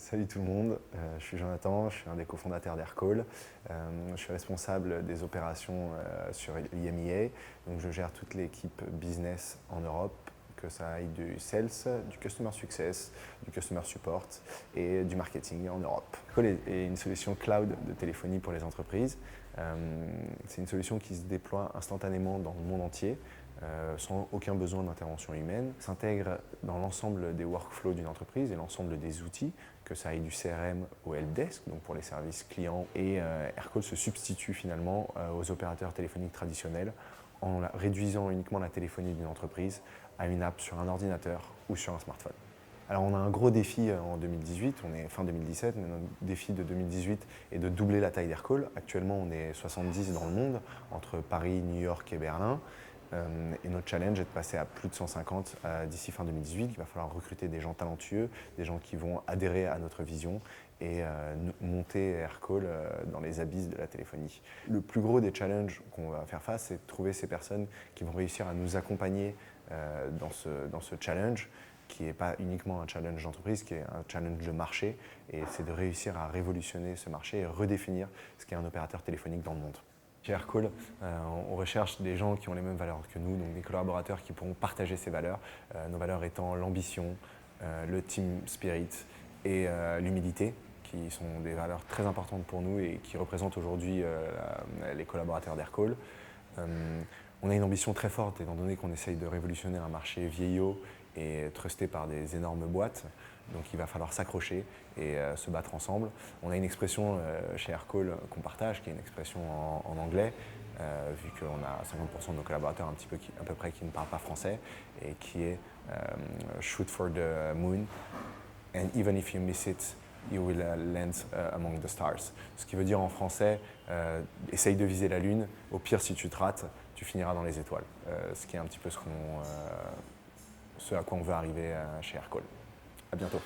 Salut tout le monde, je suis Jonathan, je suis un des cofondateurs d'Aircall. Je suis responsable des opérations sur l'IMEA, donc je gère toute l'équipe business en Europe, que ça aille du sales, du customer success, du customer support et du marketing en Europe. Aircall est une solution cloud de téléphonie pour les entreprises. C'est une solution qui se déploie instantanément dans le monde entier, sans aucun besoin d'intervention humaine, s'intègre dans l'ensemble des workflows d'une entreprise et l'ensemble des outils, que ça aille du CRM au helpdesk, donc pour les services clients. Et Aircall se substitue finalement aux opérateurs téléphoniques traditionnels en réduisant uniquement la téléphonie d'une entreprise à une app sur un ordinateur ou sur un smartphone. Alors on a un gros défi en 2018, on est fin 2017, mais notre défi de 2018 est de doubler la taille d'Aircall. Actuellement on est 70 dans le monde, entre Paris, New York et Berlin. Et notre challenge est de passer à plus de 150 d'ici fin 2018. Il va falloir recruter des gens talentueux, des gens qui vont adhérer à notre vision et monter Aircall dans les abysses de la téléphonie. Le plus gros des challenges qu'on va faire face, c'est de trouver ces personnes qui vont réussir à nous accompagner dans ce challenge, qui n'est pas uniquement un challenge d'entreprise, qui est un challenge de marché. Et c'est de réussir à révolutionner ce marché et redéfinir ce qu'est un opérateur téléphonique dans le monde. Chez Aircall, on recherche des gens qui ont les mêmes valeurs que nous, donc des collaborateurs qui pourront partager ces valeurs, nos valeurs étant l'ambition, le team spirit et l'humilité, qui sont des valeurs très importantes pour nous et qui représentent aujourd'hui les collaborateurs d'Aircall. On a une ambition très forte, étant donné qu'on essaye de révolutionner un marché vieillot et trusté par des énormes boîtes. Donc il va falloir s'accrocher et se battre ensemble. On a une expression chez Aircall qu'on partage, qui est une expression en anglais, vu qu'on a 50% de nos collaborateurs à peu près qui ne parlent pas français, et qui est shoot for the moon, and even if you miss it, you will land among the stars. Ce qui veut dire en français, essaye de viser la lune, au pire si tu te rates, tu finiras dans les étoiles. Ce qui est un petit peu ce à quoi on veut arriver chez Aircall. À bientôt.